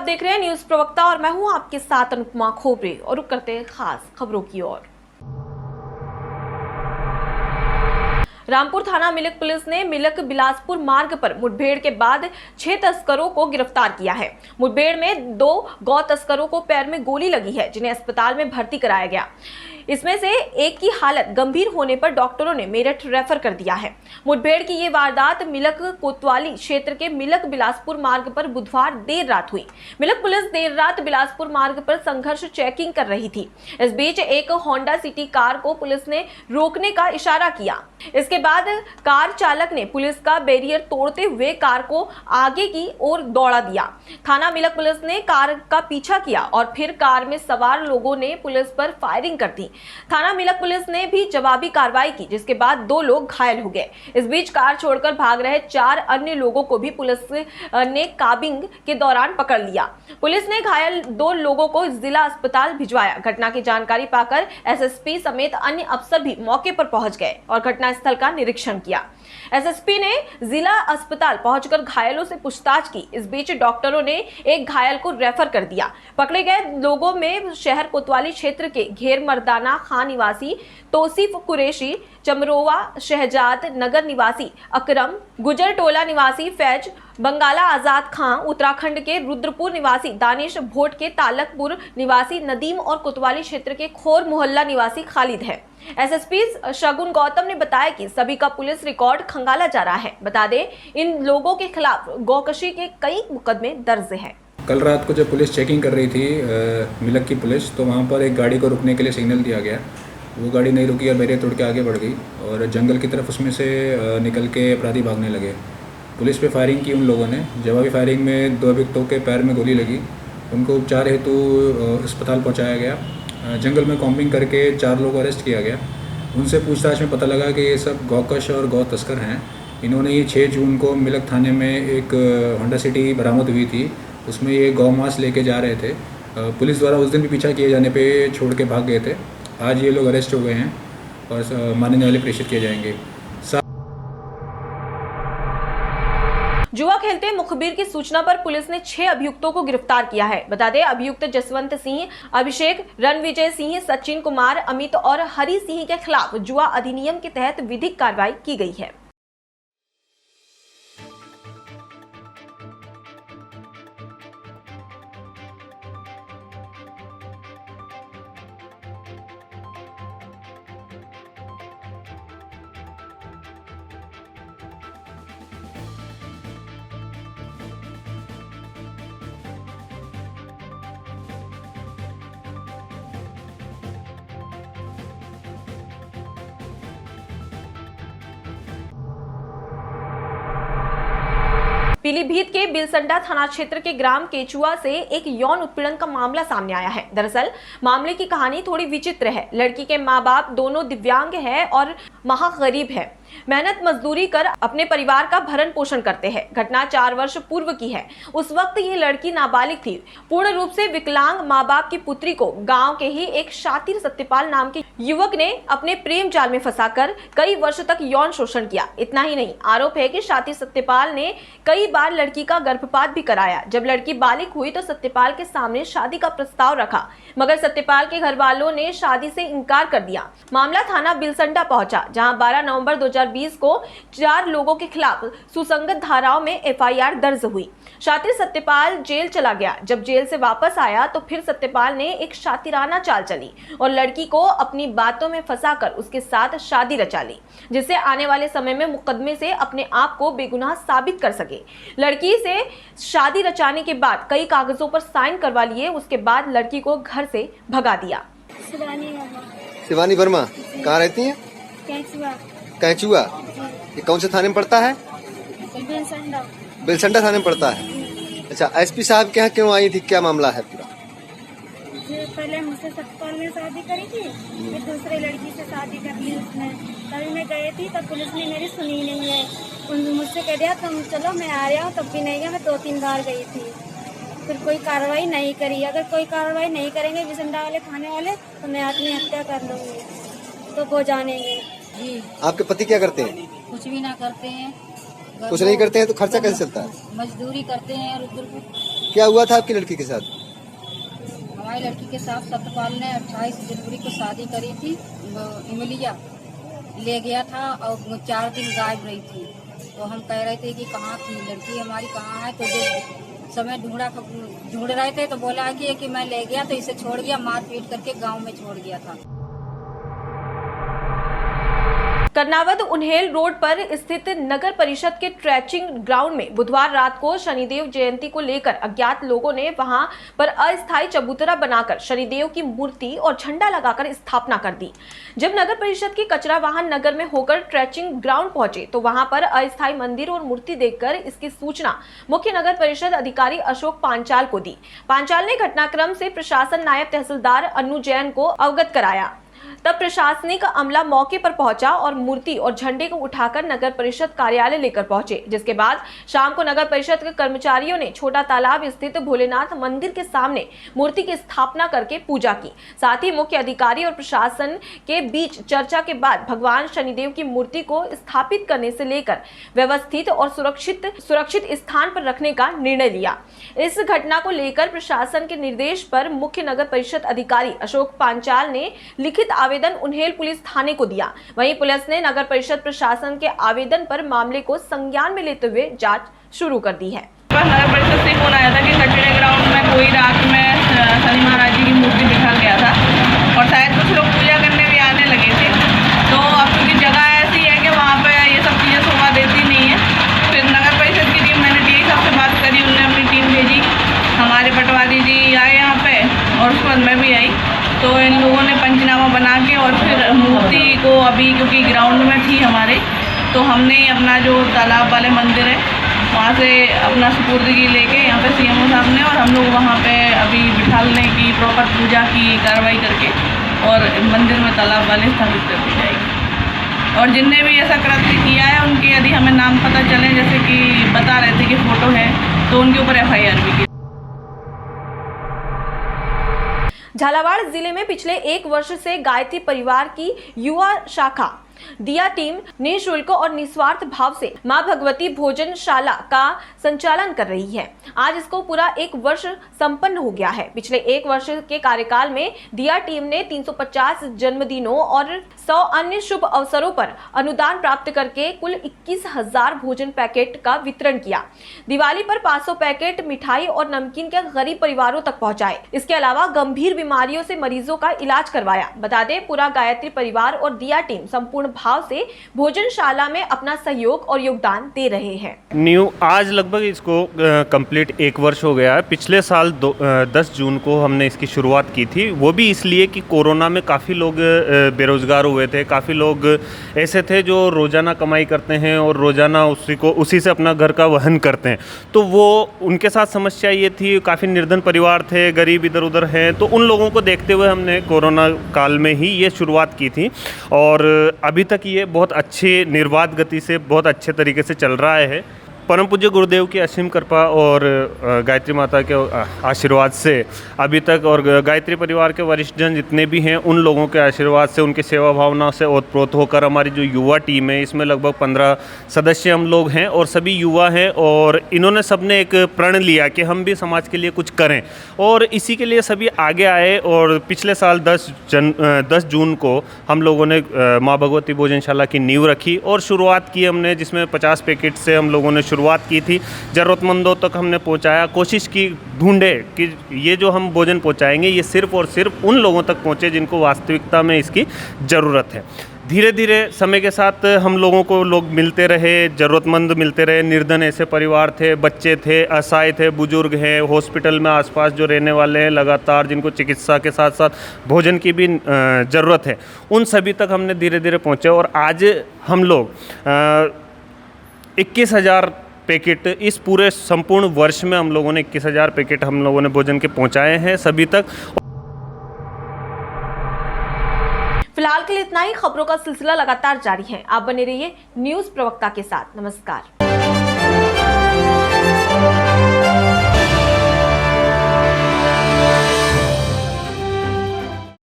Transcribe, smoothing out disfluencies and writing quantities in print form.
देख रहे हैं न्यूज प्रवक्ता और मैं हूं आपके साथ अनुपमा खोबरे और रुक करते हैं खास खबरों की ओर। रामपुर थाना मिलक पुलिस ने मिलक बिलासपुर मार्ग पर मुठभेड़ के बाद 6 तस्करों को गिरफ्तार किया है। मुठभेड़ में 2 गौ तस्करों को पैर में गोली लगी है, जिन्हें अस्पताल में भर्ती कराया गया। इसमें से एक की हालत गंभीर होने पर डॉक्टरों ने मेरठ रेफर कर दिया है। मुठभेड़ की ये वारदात मिलक कोतवाली क्षेत्र के मिलक बिलासपुर मार्ग पर बुधवार देर रात हुई। मिलक पुलिस देर रात बिलासपुर मार्ग पर संघर्ष चेकिंग कर रही थी। इस बीच एक होंडा सिटी कार को पुलिस ने रोकने का इशारा किया। इसके बाद कार चालक ने पुलिस का बैरियर तोड़ते हुए कार को आगे की ओर दौड़ा दिया। थाना मिलक पुलिस ने कार का पीछा किया और फिर कार में सवार लोगों ने पुलिस पर फायरिंग कर दी। थाना मिलक पुलिस ने भी जवाबी कार्रवाई की, जिसके बाद 2 लोग घायल हो गए। इस बीच कार छोड़कर भाग रहे 4 अन्य लोगों को भी पुलिस ने काबिंग के दौरान पकड़ लिया। पुलिस ने घायल 2 लोगों को जिला अस्पताल भिजवाया। घटना की जानकारी पाकर एसएसपी समेत अन्य अफसर भी मौके पर पहुंच गए और घटनास्थल का निरीक्षण किया। एसएसपी ने जिला अस्पताल पहुंचकर घायलों से पूछताछ की। इस बीच डॉक्टरों ने एक घायल को रेफर कर दिया। पकड़े गए लोगों में शहर कोतवाली क्षेत्र के घेर मर्दाना खान निवासी तौसीफ कुरैशी, चमरोवा शहजाद नगर निवासी अकरम, गुजर टोला निवासी फैज, बंगाला आजाद खां, उत्तराखंड के रुद्रपुर निवासी दानिश, भोट के तालकपुर निवासी नदीम और कोतवाली क्षेत्र के खोर मोहल्ला निवासी खालिद है। एसएसपी शगुन गौतम ने बताया कि सभी का पुलिस रिकॉर्ड खंगाला जा रहा है। बता दें, इन लोगों के खिलाफ गौकशी के कई मुकदमे दर्ज हैं। कल रात को जब पुलिस चेकिंग कर रही थी मिलक की पुलिस, तो वहाँ पर एक गाड़ी को रुकने के लिए सिग्नल दिया गया। वो गाड़ी नहीं रुकी और बैरियर तोड़ के आगे बढ़ गई और जंगल की तरफ उसमें से निकल के अपराधी भागने लगे। पुलिस पे फायरिंग की उन लोगों ने। जवाबी फायरिंग में 2 अभियुक्तों के पैर में गोली लगी। उनको उपचार हेतु अस्पताल पहुँचाया गया। जंगल में कॉम्बिंग करके 4 लोग अरेस्ट किया गया। उनसे पूछताछ में पता लगा कि ये सब गौकश और गौ तस्कर हैं। इन्होंने ये 6 जून को मिलक थाने में एक होंडा सिटी बरामद हुई थी, उसमें ये गौ मांस लेके जा रहे थे। पुलिस द्वारा उस दिन भी पीछा किए जाने पे छोड़ के भाग गए थे। आज ये लोग अरेस्ट हो गए हैं और माननीय न्यायालय प्रेषित किए जाएंगे। जुआ खेलते मुखबिर की सूचना पर पुलिस ने 6 अभियुक्तों को गिरफ्तार किया है। बता दें, अभियुक्त जसवंत सिंह, अभिषेक, रणविजय सिंह, सचिन कुमार, अमित और हरि सिंह के खिलाफ जुआ अधिनियम के तहत विधिक कार्रवाई की गई है। पीलीभीत के बिलसंडा थाना क्षेत्र के ग्राम केचुआ से एक यौन उत्पीड़न का मामला सामने आया है। दरअसल मामले की कहानी थोड़ी विचित्र है। लड़की के माँ बाप दोनों दिव्यांग हैं और महागरीब है। मेहनत मजदूरी कर अपने परिवार का भरण पोषण करते हैं। घटना 4 वर्ष पूर्व की है। उस वक्त ये लड़की नाबालिग थी। पूर्ण रूप से विकलांग माँ बाप की पुत्री को गांव के ही एक शातिर सत्यपाल नाम के युवक ने अपने प्रेम जाल में फंसाकर कई वर्ष तक यौन शोषण किया। इतना ही नहीं, आरोप है कि शातिर सत्यपाल ने कई बार लड़की का गर्भपात भी कराया। जब लड़की बालिग हुई तो सत्यपाल के सामने शादी का प्रस्ताव रखा, मगर सत्यपाल के घर वालों ने शादी से इनकार कर दिया। मामला थाना बिलसंडा पहुंचा, जहां 12 नवंबर 2020 को 4 लोगों के खिलाफ सुसंगत धाराओं में एफआईआर दर्ज हुई। शातिर सत्यपाल जेल चला गया। जब जेल से वापस आया तो फिर सत्यपाल ने एक शातिराना चाल चली और लड़की को अपनी बातों में फंसाकर उसके साथ शादी रचा ली, जिससे आने वाले समय में मुकदमे से अपने आप को बेगुनाह साबित कर सके। लड़की से शादी रचाने के बाद कई कागजों पर साइन करवा लिए। उसके बाद लड़की को घर से भगा दिया। शिवानी वर्मा कहाँ रहती हैं? कैचुआ। ये कौन से थाने में पड़ता है? बिलसंडा थाने में पड़ता है। अच्छा, एसपी साहब के यहाँ क्यों आई थी? क्या मामला है पूरा? पहले मुझसे सत्यपाल ने शादी करी थी, फिर दूसरे लड़की से शादी कर ली उसने। तभी मैं गई थी, तब पुलिस ने मेरी सुनी नहीं है। मुझसे कह दिया तुम चलो, मैं आ रहा हूँ, तब भी नहीं गया। मैं 2-3 बार गई थी, फिर कोई कार्रवाई नहीं करी। अगर कोई कार्रवाई नहीं करेंगे बिलसंडा वाले थाने वाले तो मैं आत्महत्या कर लूंगी, तो वो जानेंगे। जी। आपके पति क्या करते हैं? कुछ भी ना करते हैं। कुछ नहीं करते हैं तो खर्चा कैसे चलता है? मजदूरी करते हैं रुद्रपुर। क्या हुआ था आपकी लड़की के साथ? हमारी लड़की के साथ सत्यपाल ने 28 जनवरी को शादी करी थी। वो इमलिया ले गया था और 4 दिन गायब रही थी। तो हम कह रहे थे कि कहाँ थी लड़की हमारी, कहाँ है। तो जो समय ढूंढ रहे थे तो बोला कि मैं ले गया, तो इसे छोड़ गया, मार पीट करके गांव में छोड़ गया था। कर्नावत उन्हेल रोड पर स्थित नगर परिषद के ट्रेचिंग ग्राउंड में बुधवार रात को शनिदेव जयंती को लेकर अज्ञात लोगों ने वहां पर अस्थायी चबूतरा बनाकर शनिदेव की मूर्ति और झंडा लगाकर स्थापना कर दी। जब नगर परिषद की कचरा वाहन नगर में होकर ट्रेचिंग ग्राउंड पहुंचे तो वहां पर अस्थायी मंदिर और मूर्ति देखकर इसकी सूचना मुख्य नगर परिषद अधिकारी अशोक पांचाल को दी। पांचाल ने घटनाक्रम से प्रशासन नायब तहसीलदार अनु जैन को अवगत कराया। तब प्रशासनिक अमला मौके पर पहुंचा और मूर्ति और झंडे को उठाकर नगर परिषद कार्यालय लेकर पहुंचे, जिसके बाद शाम को नगर परिषद के कर्मचारियों ने छोटा तालाब स्थित भोलेनाथ मंदिर के सामने मूर्ति की स्थापना करके पूजा की। साथ ही मुख्य अधिकारी और प्रशासन के बीच चर्चा के बाद भगवान शनिदेव की मूर्ति को स्थापित करने से लेकर व्यवस्थित और सुरक्षित स्थान पर रखने का निर्णय लिया। इस घटना को लेकर प्रशासन के निर्देश पर मुख्य नगर परिषद अधिकारी अशोक पांचाल ने लिखित आवेदन उन्हेल पुलिस थाने को दिया। वहीं पुलिस ने नगर परिषद प्रशासन के आवेदन पर मामले को संज्ञान में लेते हुए जांच शुरू कर दी है। नगर परिषद से फोन आया था कि कचरे ग्राउंड में कोई रात में शनि महाराज जी की मूर्ति बिठा गया था और शायद कुछ लोग पूजा करने भी आने लगे थे। तो अब क्योंकि जगह ऐसी है कि वहाँ पे ये सब चीज़ें शोभा देती नहीं है, फिर नगर परिषद की टीम, मैंने DI साहब से बात करी, उन्होंने अपनी टीम भेजी, हमारे पटवारी जी आए यहाँ पे और उसके बाद मैं भी आई। तो इन लोगों ने पंचनामा बना के और फिर मूर्ति को अभी क्योंकि ग्राउंड में थी हमारे, तो हमने अपना जो तालाब वाले मंदिर है वहाँ से अपना सुपुर्दगी लेके यहाँ पे CMO साहब ने और हम लोग वहाँ पे अभी बिठाने की प्रॉपर पूजा की कार्रवाई करके और मंदिर में तालाब वाले स्थापित कर दी जाएगी। और जिनने भी ऐसा कृत्य किया है उनके यदि हमें नाम पता चले, जैसे कि बता रहे थे कि फ़ोटो है, तो उनके ऊपर FIR भी की। झालावाड़ जिले में पिछले 1 वर्ष से गायत्री परिवार की युवा शाखा दिया टीम निःशुल्क और निस्वार्थ भाव से मां भगवती भोजनशाला का संचालन कर रही है। आज इसको पूरा 1 वर्ष संपन्न हो गया है। पिछले 1 वर्ष के कार्यकाल में दिया टीम ने 350 जन्मदिनों और 100 अन्य शुभ अवसरों पर अनुदान प्राप्त करके कुल 21,000 भोजन पैकेट का वितरण किया। दिवाली पर 500 पैकेट मिठाई और नमकीन के गरीब परिवारों तक पहुंचाए। इसके अलावा गंभीर बीमारियों से मरीजों का इलाज करवाया। बता दें, पूरा गायत्री परिवार और दिया टीम संपूर्ण भाव से भोजनशाला में अपना सहयोग और योगदान दे रहे हैं। आज लगभग इसको कंप्लीट 1 वर्ष हो गया है। पिछले साल 10 जून को हमने इसकी शुरुआत की थी, वो भी इसलिए कि कोरोना में काफ़ी लोग बेरोज़गार हुए थे, काफ़ी लोग ऐसे थे जो रोज़ाना कमाई करते हैं और रोज़ाना उसी से अपना घर का वहन करते हैं। तो वो उनके साथ समस्या ये थी, काफ़ी निर्धन परिवार थे, गरीब इधर उधर हैं, तो उन लोगों को देखते हुए हमने कोरोना काल में ही ये शुरुआत की थी और अभी तक ये बहुत अच्छी निर्बाध गति से बहुत अच्छे तरीके से चल रहा है। परम पूज्य गुरुदेव की असीम कृपा और गायत्री माता के आशीर्वाद से अभी तक, और गायत्री परिवार के वरिष्ठ जन जितने भी हैं उन लोगों के आशीर्वाद से, उनकी सेवा भावना से ओतप्रोत होकर हमारी जो युवा टीम है, इसमें लगभग 15 सदस्य हम लोग हैं और सभी युवा हैं और इन्होंने सबने एक प्रण लिया कि हम भी समाज के लिए कुछ करें और इसी के लिए सभी आगे आए। और पिछले साल 10 जून को हम लोगों ने माँ भगवती भोजनशाला की नींव रखी और शुरुआत की हमने, जिसमें 50 पैकेट से हम लोगों ने शुरुआत की थी। ज़रूरतमंदों तक हमने पहुंचाया, कोशिश की, ढूंढे कि ये जो हम भोजन पहुंचाएंगे ये सिर्फ़ और सिर्फ उन लोगों तक पहुंचे जिनको वास्तविकता में इसकी ज़रूरत है। धीरे धीरे समय के साथ हम लोगों को लोग मिलते रहे, ज़रूरतमंद मिलते रहे, निर्धन ऐसे परिवार थे, बच्चे थे, असहाय थे, बुजुर्ग हैं, हॉस्पिटल में आसपास जो रहने वाले हैं लगातार, जिनको चिकित्सा के साथ साथ भोजन की भी ज़रूरत है, उन सभी तक हमने धीरे धीरे पहुँचे और आज हम लोग 21,000 पैकेट, इस पूरे संपूर्ण वर्ष में हम लोगों ने 21,000 पैकेट हम लोगों ने भोजन के पहुंचाए हैं सभी तक। फिलहाल के लिए इतना ही। खबरों का सिलसिला लगातार जारी है। आप बने रहिए न्यूज़ प्रवक्ता के साथ। नमस्कार।